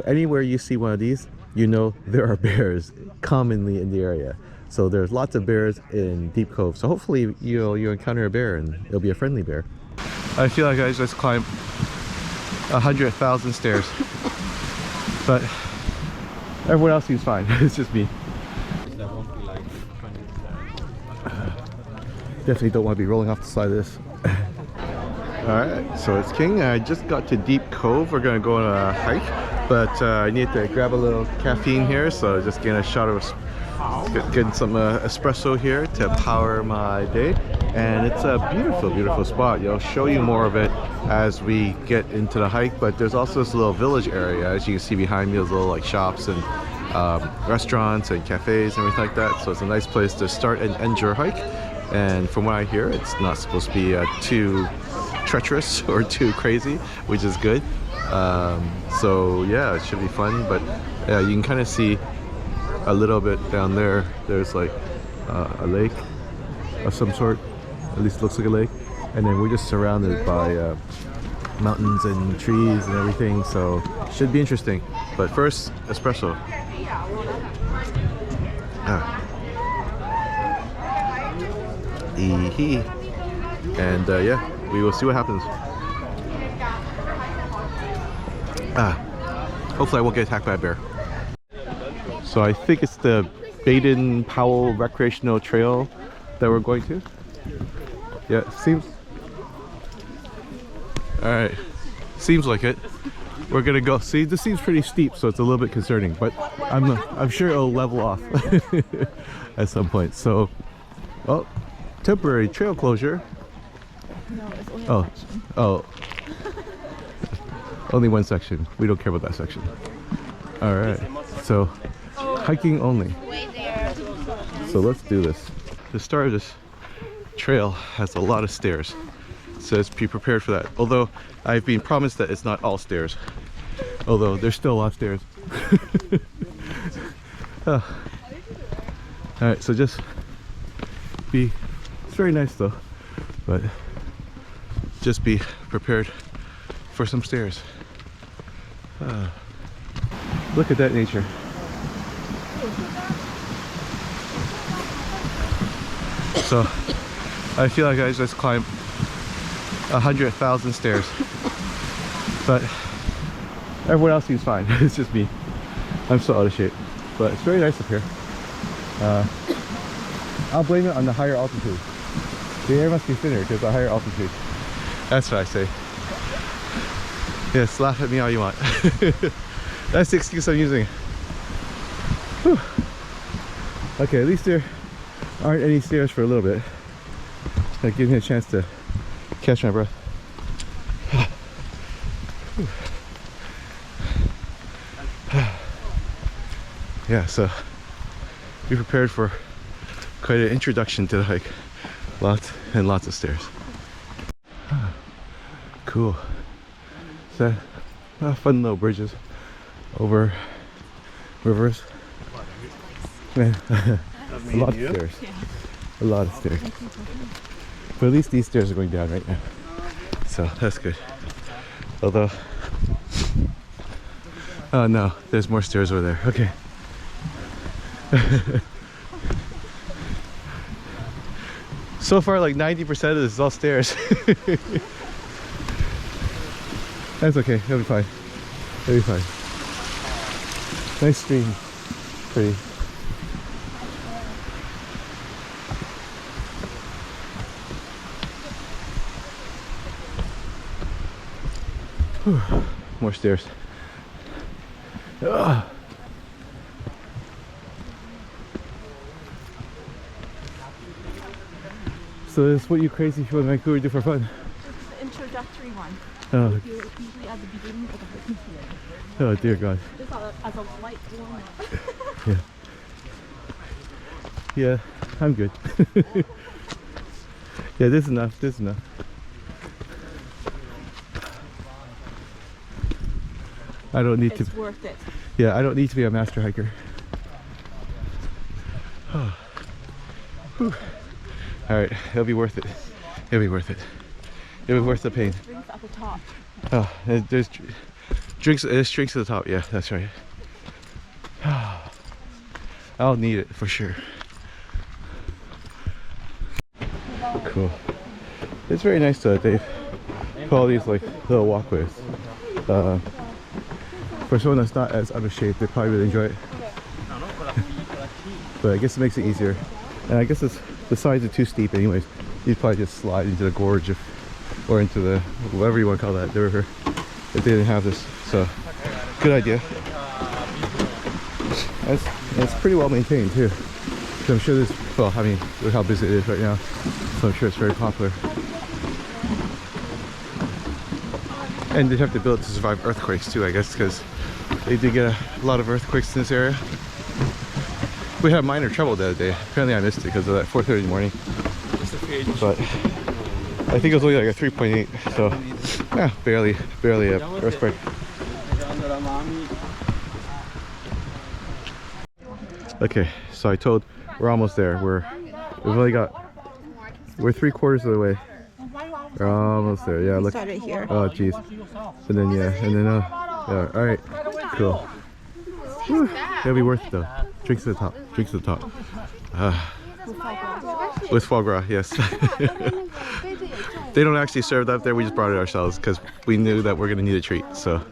So anywhere you see one of these, you know there are bears commonly in the area. So there's lots of bears in Deep Cove. So hopefully you encounter a bear and it'll be a friendly bear. I feel like I just climbed 100,000 stairs, but everyone else seems fine. It's just me. Definitely don't want to be rolling off the side of this. Alright, so it's King. I just got to Deep Cove. We're gonna go on a hike, but I need to grab a little caffeine here, so just getting a shot of getting some espresso here to power my day. And it's a beautiful spot. I'll show you more of it as we get into the hike, but there's also this little village area. As you can see behind me, there's little like shops and restaurants and cafes and everything like that. So it's a nice place to start and end your hike. And from what I hear, it's not supposed to be too treacherous or too crazy, which is good. So yeah, it should be fun. But yeah, you can kind of see a little bit down there. There's like a lake of some sort. At least it looks like a lake. And then we're just surrounded by mountains and trees and everything. So should be interesting. But first, espresso. And yeah, we will see what happens. Hopefully I won't get attacked by a bear. So I think it's the Baden-Powell recreational trail that we're going to. Yeah, seems. All right, seems like it. We're gonna go. See, this seems pretty steep, so it's a little bit concerning, but I'm sure it'll level off at some point. So, oh, temporary trail closure. No, it's only a section. Oh. Only one section. We don't care about that section. All right. So, hiking only. So let's do this. The start of this trail has a lot of stairs. It says be prepared for that. Although I've been promised that it's not all stairs. Although there's still a lot of stairs. All right. So just be. It's very nice though, but just be prepared for some stairs. Look at that nature. So I feel like I just climbed 100,000 stairs, but everyone else seems fine. It's just me. I'm so out of shape, but it's very nice up here. I'll blame it on the higher altitude. The air must be thinner because of higher altitude. That's what I say. Yes, laugh at me all you want. That's the excuse I'm using. Whew. Okay, at least there aren't any stairs for a little bit. That gives me a chance to catch my breath. Yeah, so be prepared for quite an introduction to the hike. Lots and lots of stairs. Cool. So, fun little bridges over rivers. Man, a lot of stairs. A lot of stairs. But at least these stairs are going down right now. So that's good. Although, oh no, there's more stairs over there. Okay. So far, like 90% of this is all stairs. That's okay, it'll be fine. It'll be fine. Nice stream. Pretty. Whew. More stairs. Ugh. So this is what you crazy people in Vancouver do for fun? This is the introductory one. Oh. You usually at the beginning of the hiking season. Oh dear God. Just as a light warm-up. Yeah. Yeah, I'm good. Yeah, this is enough. This is enough. I don't need to. It's worth it. Yeah, I don't need to be a master hiker. Oh. Whew. All right, it'll be worth it. It'll be worth it. It'll be worth the pain. Drinks at the top. Oh, there's Drinks, it's drinks at the top. Yeah, that's right. I'll need it for sure. Cool. It's very nice though. They've put all these like little walkways. For someone that's not as out of shape, they probably really enjoy it. But I guess it makes it easier. And I guess it's, the sides are too steep anyways. You'd probably just slide into the gorge or into the, whatever you want to call that, the river, if they didn't have this. So, good idea. It's pretty well maintained too. So I'm sure this, well, I mean, look how busy it is right now. So I'm sure it's very popular. And they'd have to build it to survive earthquakes too, I guess, because they did get a lot of earthquakes in this area. We had minor trouble the other day. Apparently I missed it because of that 4:30 in the morning. But I think it was only like a 3.8, so yeah, barely a earthquake. Okay, so I told we're almost there. We're 3/4 of the way. We're almost there. Yeah, look. Started here. Oh jeez. And then yeah. All right, cool. Whew. It'll be worth it though. Drinks at the top. Drinks at the top. With foie gras, yes. They don't actually serve that up there. We just brought it ourselves because we knew that we're gonna need a treat. So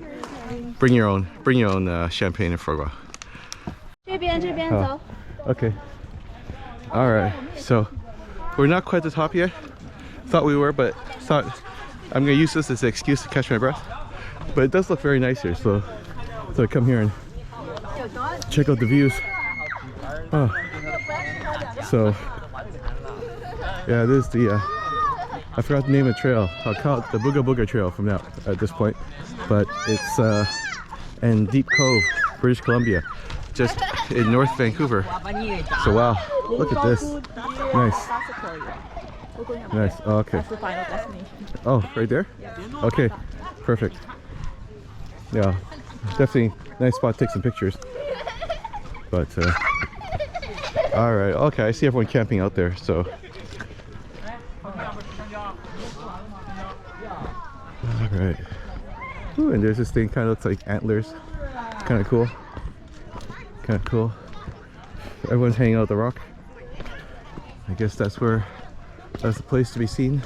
bring your own champagne and foie gras. Oh, okay. All right. So we're not quite at the top yet. Thought we were, but thought I'm gonna use this as an excuse to catch my breath. But it does look very nice here, so I come here and check out the views. Oh. So yeah, this is the I forgot the name of the trail. I'll call it the Booga Booga Trail from now at this point. But it's in Deep Cove, British Columbia, just in North Vancouver. So wow, look at this. Nice. Nice. Oh, okay. That's the final destination. Oh, right there? Okay, perfect. Yeah, definitely nice spot to take some pictures. But all right, okay, I see everyone camping out there, so all right. Ooh, and there's this thing, kind of looks like antlers. Kind of cool. Kind of cool. Everyone's hanging out at the rock. I guess that's the place to be seen.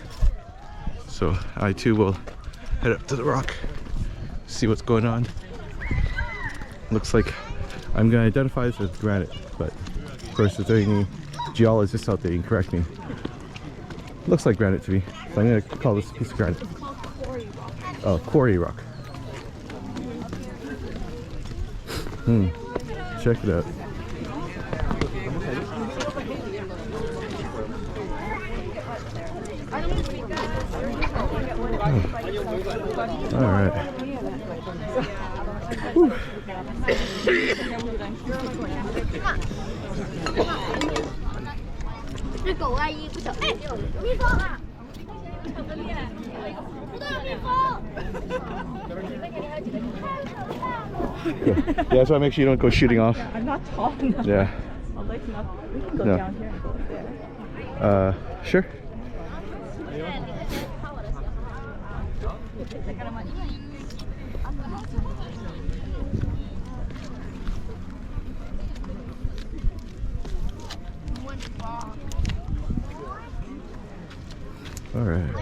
So I too will head up to the rock, see what's going on. Looks like I'm gonna identify this as granite, but of course if there's any geologists out there, you can correct me. Looks like granite to me, so I'm gonna call this a piece of granite. Oh, Quarry Rock. Check it out. All right. Whew. Yeah, that's why I make sure you don't go shooting off. I'm not tall enough. Yeah. I'd like enough. We can go down here and go up there. Sure. All right.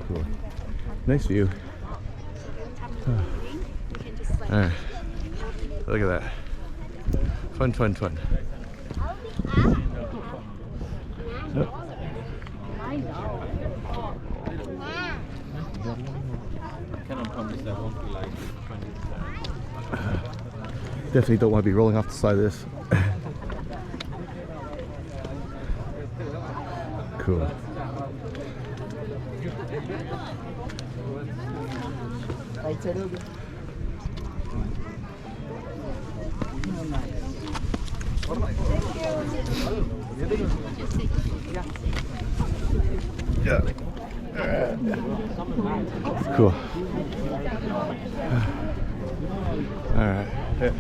Cool. Nice view. All right. Look at that. Fun, fun, fun. Oh. Definitely don't want to be rolling off the side of this. Cool. Yeah. Cool. All right. Yeah.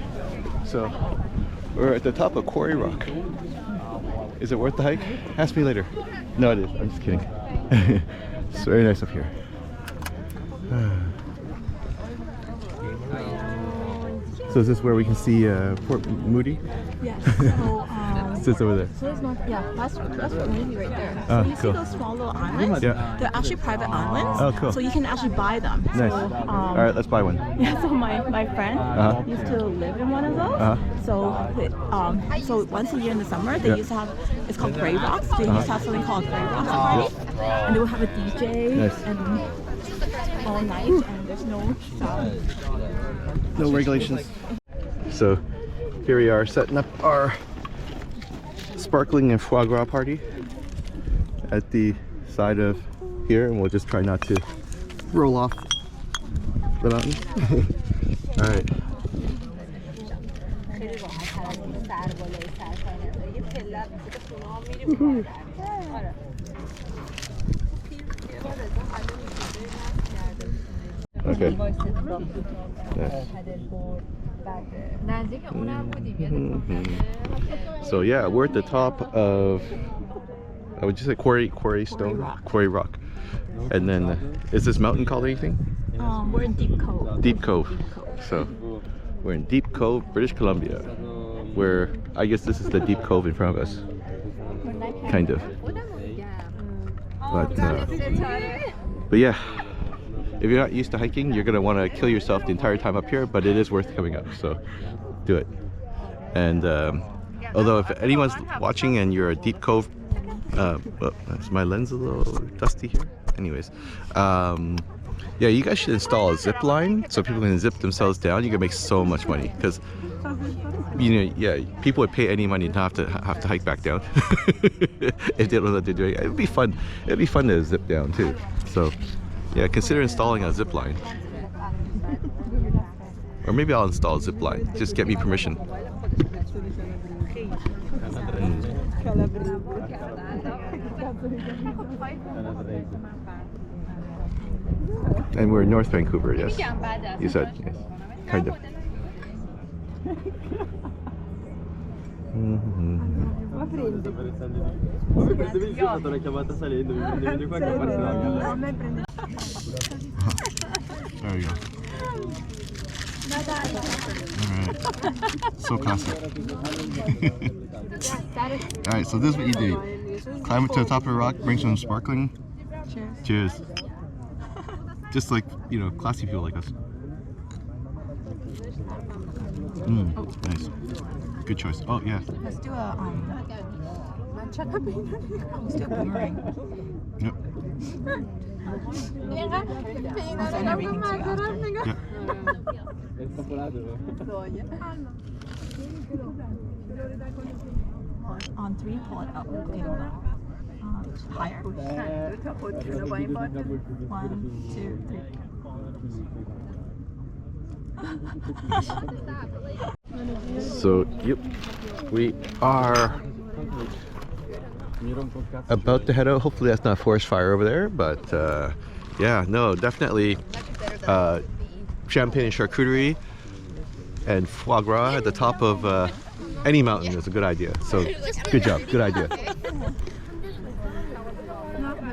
So we're at the top of Quarry Rock. Is it worth the hike? Ask me later. No, it is. I'm just kidding. It's very nice up here. So is this where we can see Port Moody? Yes. It sits over there. So it's not, yeah, that's Port Moody right there. Ah, So you cool. see those small little islands? Yeah. They're actually private islands. Oh, cool. So you can actually buy them. Nice. So, All right, let's buy one. yeah, so my friend used to live in one of those. So once a year in the summer, they used to have, it's called Quarry Rock. They used to have something called Quarry Rock party. And they would have a DJ Nice. and all night, and there's no sound. No regulations. So here we are setting up our sparkling and foie gras party at the side of here, and we'll just try not to roll off the mountain. All right. Okay. Nice. So yeah, we're at the top of, I would just say Quarry Rock. And then, is this mountain called anything? We're in Deep Cove. Deep Cove. So we're in Deep Cove, British Columbia, where I guess this is the Deep Cove in front of us, kind of. But yeah, if you're not used to hiking, you're gonna want to kill yourself the entire time up here, but it is worth coming up, so do it. And although if anyone's watching and you're a Deep Cove, well, is my lens a little dusty here? Anyways, yeah, you guys should install a zip line so people can zip themselves down. You can make so much money because, you know, yeah, people would pay any money to have to hike back down if they don't know what they're doing. It'd be fun. It'd be fun to zip down too. So yeah, consider installing a zip line. Or maybe I'll install a zip line. Just get me permission. And we're in North Vancouver, yes. You said, yes. Kind of. There you go. Alright. So classic. Alright, so this is what you do. Climb up to the top of a rock, bring some sparkling. Cheers. Cheers. Just like, you know, classy people like us. Nice. Good choice. Oh, yeah. Let's do a let's do a boomerang. Yep. I'll send everything to you after. Yep. On 3, pull it up. Okay, hold on. Higher. 1, 2, 3. So, yep, we are about to head out. Hopefully that's not a forest fire over there, but yeah, no, definitely champagne and charcuterie and foie gras at the top of any mountain is a good idea. So, good job, good idea.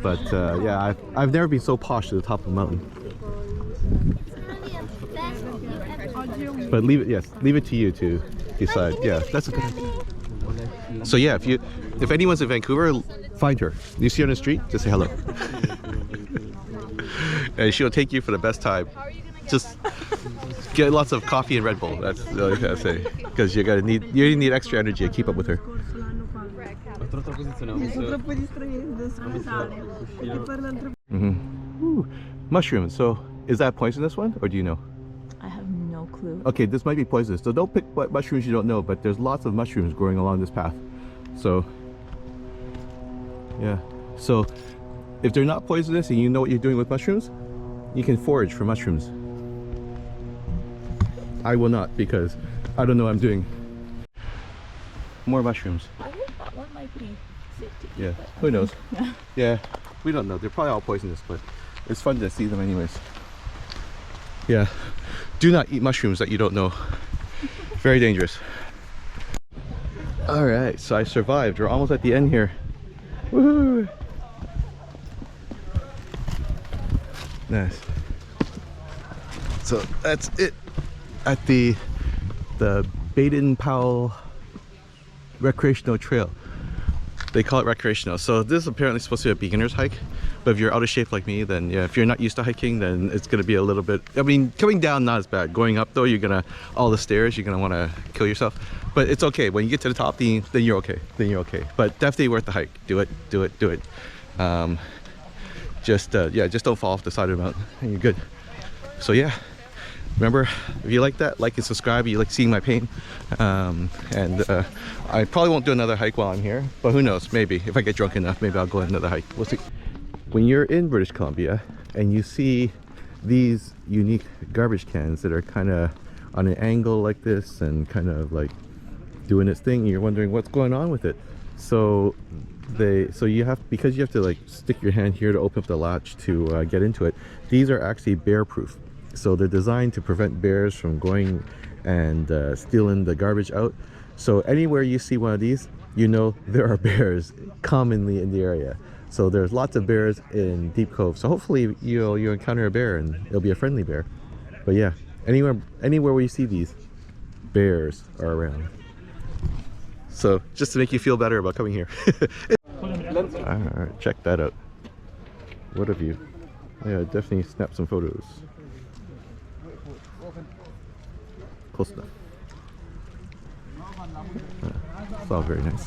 But yeah, I've never been so posh to the top of a mountain. But leave it to you to decide. Yeah, that's a good idea. So yeah, if anyone's in Vancouver, find her. You see her on the street, just say hello. And she'll take you for the best time. Just get lots of coffee and Red Bull. That's all I gotta say. Because you need extra energy to keep up with her. Ooh, mushrooms. So is that poisonous one, or do you know? I have no clue. Okay, this might be poisonous, so don't pick what mushrooms you don't know, but there's lots of mushrooms growing along this path. So, yeah. So, if they're not poisonous and you know what you're doing with mushrooms, you can forage for mushrooms. I will not, because I don't know what I'm doing. More mushrooms. I think that one might be safe to eat. Yeah, who knows? Yeah, we don't know. They're probably all poisonous, but it's fun to see them anyways. Yeah. Do not eat mushrooms that you don't know. Very dangerous. All right, so I survived. We're almost at the end here. Woohoo! Nice. So that's it at the Baden-Powell recreational trail. They call it recreational. So this is apparently supposed to be a beginner's hike, but if you're out of shape like me, then yeah, if you're not used to hiking, then it's gonna be a little bit, I mean, coming down not as bad. Going up though, all the stairs, you're gonna wanna kill yourself. But it's okay, when you get to the top, then you're okay, But definitely worth the hike. Do it. Yeah, just don't fall off the side of the mountain and you're good. So yeah, remember, if you like that, like and subscribe. You like seeing my pain. I probably won't do another hike while I'm here, but who knows, maybe if I get drunk enough, maybe I'll go on another hike. We'll see. When you're in British Columbia and you see these unique garbage cans that are kind of on an angle like this and kind of like doing its thing, you're wondering what's going on with it. So you have to like stick your hand here to open up the latch to get into it. These are actually bear proof. So they're designed to prevent bears from going and stealing the garbage out. So anywhere you see one of these, you know there are bears commonly in the area. So there's lots of bears in Deep Cove. So hopefully you'll encounter a bear and it'll be a friendly bear. But yeah, anywhere where you see these, bears are around. So just to make you feel better about coming here. Alright, check that out. What a view. Yeah, definitely snap some photos. Close enough. It's all very nice.